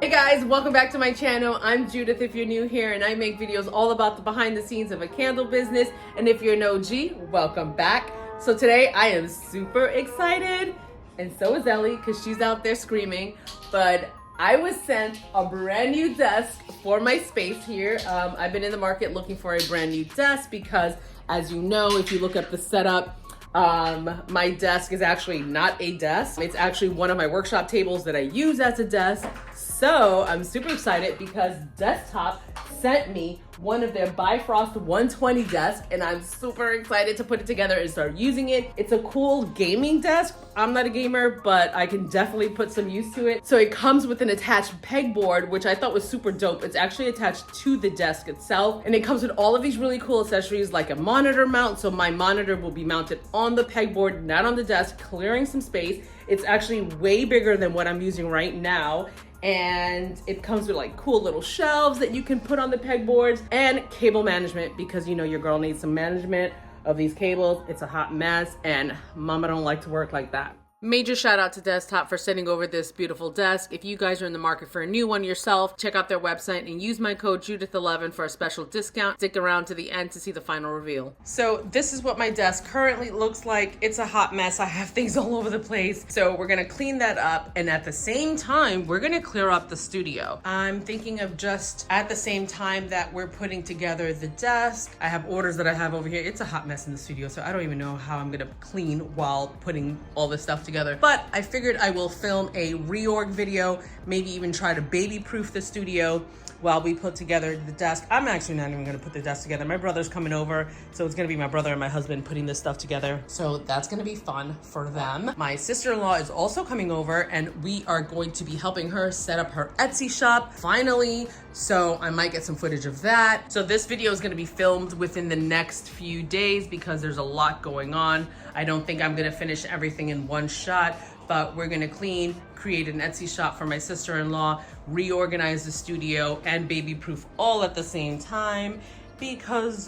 Hey guys, welcome back to my channel. I'm Judith if you're new here, and I make videos all about the behind the scenes of a candle business. And if you're an OG, welcome back. So today I am super excited, and so is Ellie because she's out there screaming. But I was sent a brand new desk for my space here. I've been in the market looking for a brand new desk because, as you know, if you look up the setup, my desk is actually not a desk. It's actually one of my workshop tables that I use as a desk. So I'm super excited because Dezctop sent me one of their Bifrost 120 desks, and I'm super excited to put it together and start using it. It's a cool gaming desk. I'm not a gamer, but I can definitely put some use to it. So it comes with an attached pegboard, which I thought was super dope. It's actually attached to the desk itself, and it comes with all of these really cool accessories like a monitor mount. So my monitor will be mounted on the pegboard, not on the desk, clearing some space. It's actually way bigger than what I'm using right now. And it comes with like cool little shelves that you can put on the pegboards and cable management, because you know your girl needs some management of these cables. It's a hot mess and mama don't like to work like that. Major shout out to Dezctop for sending over this beautiful desk. If you guys are in the market for a new one yourself, check out their website and use my code Judith11 for a special discount. Stick around to the end to see the final reveal. So this is what my desk currently looks like. It's a hot mess. I have things all over the place. So we're gonna clean that up, and at the same time, we're gonna clear up the studio. I'm thinking of just at the same time that we're putting together the desk. I have orders that I have over here. It's a hot mess in the studio, so I don't even know how I'm gonna clean while putting all this stuff together. But I figured I will film a reorg video, maybe even try to baby-proof the studio while we put together the desk. I'm actually not even gonna put the desk together. My brother's coming over, so it's gonna be my brother and my husband putting this stuff together. So that's gonna be fun for them. My sister-in-law is also coming over, and we are going to be helping her set up her Etsy shop, finally. So I might get some footage of that. So this video is gonna be filmed within the next few days because there's a lot going on. I don't think I'm gonna finish everything in one shot, but we're gonna clean, create an Etsy shop for my sister-in-law, reorganize the studio, and baby-proof all at the same time because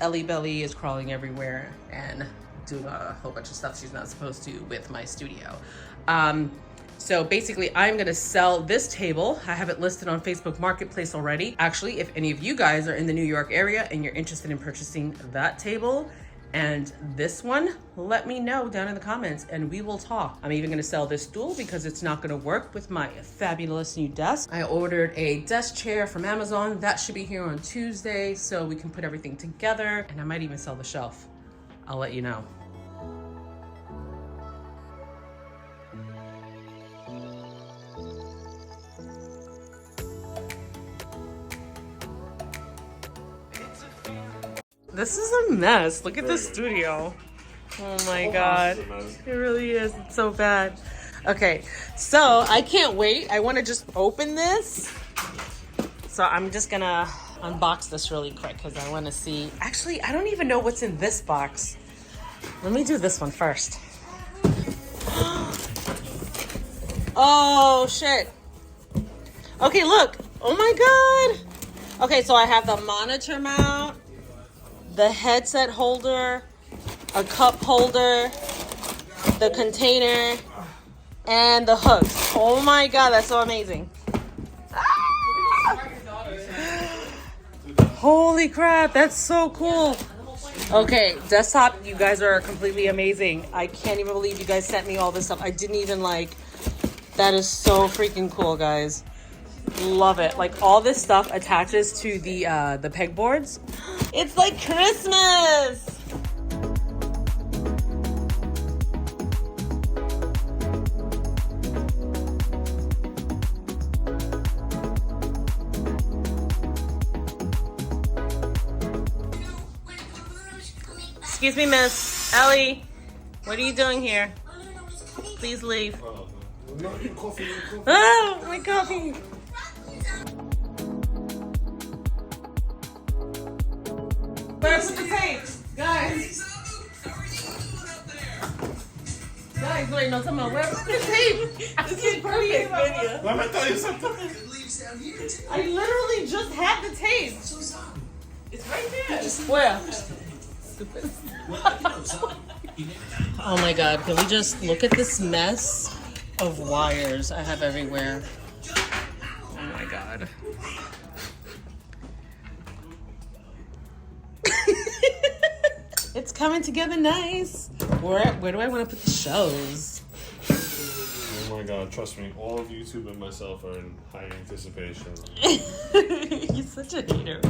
Ellie Belly is crawling everywhere and doing a whole bunch of stuff she's not supposed to with my studio. So basically, I'm gonna sell this table. I have it listed on Facebook Marketplace already. Actually, if any of you guys are in the New York area and you're interested in purchasing that table and this one, let me know down in the comments and we will talk. I'm even gonna sell this stool because it's not gonna work with my fabulous new desk. I ordered a desk chair from Amazon. That should be here on Tuesday so we can put everything together, and I might even sell the shelf. I'll let you know. This is a mess. Look at the studio. Oh my God. It really is. It's so bad. Okay, so I can't wait. I want to just open this. So I'm just gonna unbox this really quick because I want to see. Actually, I don't even know what's in this box. Let me do this one first. Oh shit. Okay, look. Oh my God. Okay, so I have the monitor mount, the headset holder, a cup holder, the container, and the hooks. Oh my God, that's so amazing. Ah! Holy crap, that's so cool. Okay, Dezctop, you guys are completely amazing. I can't even believe you guys sent me all this stuff. I didn't even that is so freaking cool, guys. Love it. Like, all this stuff attaches to the pegboards. It's like Christmas. Excuse me, Miss Ellie. What are you doing here? Please leave. Oh, my coffee. Where I put the tape? Guys, wait, no, come on. Where I put the tape? This is perfect video. Let me tell you something. I literally just had the tape. It's right there. Where? Stupid. Oh my God, can we just look at this mess of wires I have everywhere? It's coming together nice. Where do I want to put the shelves? Oh my god, trust me, all of YouTube and myself are in high anticipation. You're such a hater.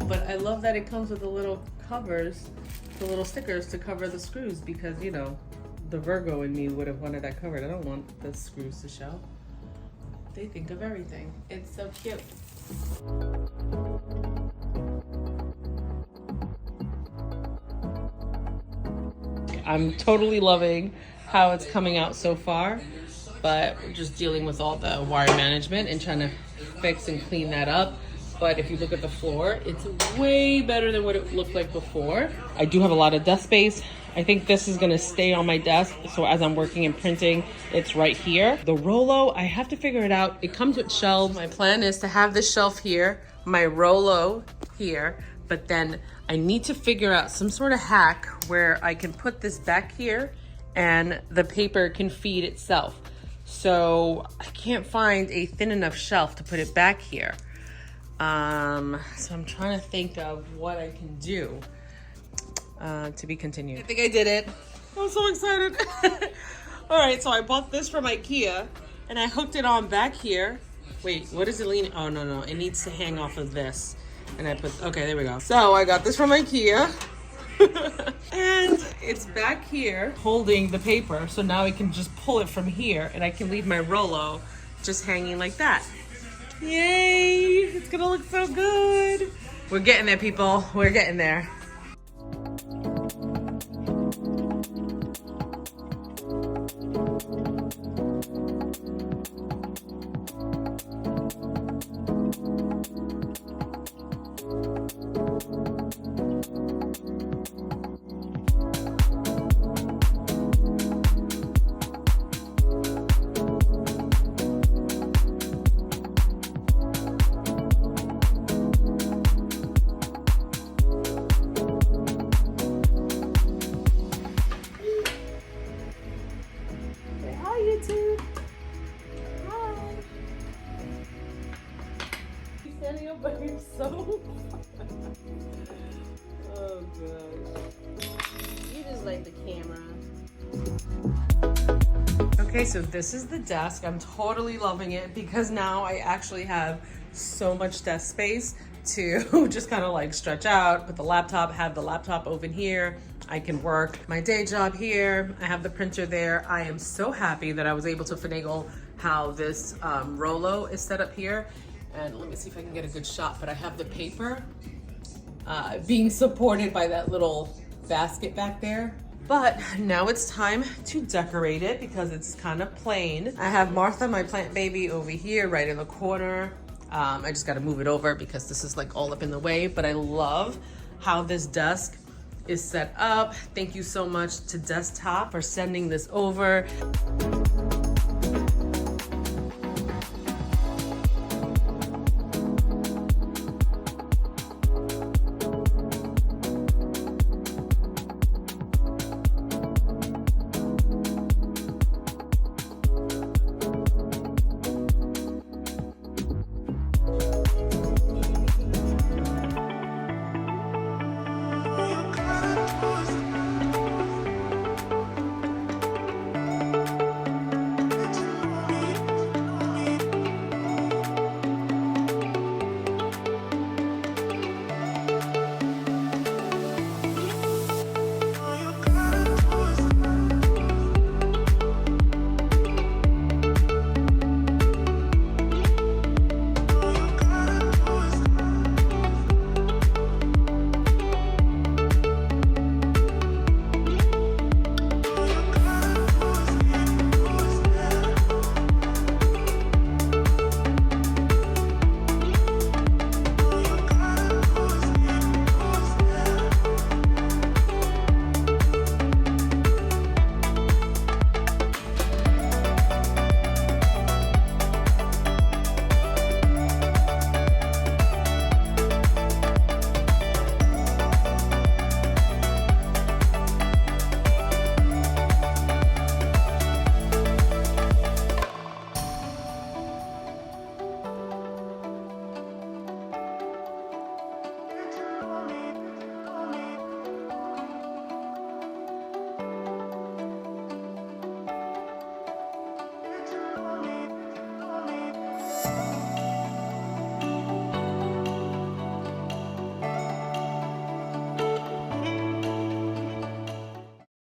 But I love that it comes with the little covers, the little stickers to cover the screws, because, you know, the Virgo in me would have wanted that covered. I don't want the screws to show. They think of everything. It's so cute. I'm totally loving how it's coming out so far, but we're just dealing with all the wire management and trying to fix and clean that up. But if you look at the floor, it's way better than what it looked like before. I do have a lot of desk space. I think this is gonna stay on my desk, so as I'm working and printing, it's right here. The Rollo, I have to figure it out. It comes with shelves. My plan is to have this shelf here, my Rollo here, but then I need to figure out some sort of hack where I can put this back here and the paper can feed itself. So I can't find a thin enough shelf to put it back here. So I'm trying to think of what I can do. To be continued. I think I did it. I'm so excited. All right, so I bought this from IKEA and I hooked it on back here. Wait, what is it leaning? Oh, no, it needs to hang off of this. And I put, okay, there we go. So I got this from IKEA and it's back here holding the paper. So now I can just pull it from here and I can leave my Rollo just hanging like that. Yay, it's gonna look so good. We're getting there, people. We're getting there. By yourself. Oh gosh. You just like the camera. Okay, so this is the desk. I'm totally loving it because now I actually have so much desk space to just kind of like stretch out, put the laptop, have the laptop over here. I can work my day job here. I have the printer there. I am so happy that I was able to finagle how this Rollo is set up here. And let me see if I can get a good shot, but I have the paper being supported by that little basket back there. But now it's time to decorate it because it's kind of plain. I have Martha, my plant baby, over here right in the corner. I just got to move it over because this is like all up in the way, but I love how this desk is set up. Thank you so much to Dezctop for sending this over.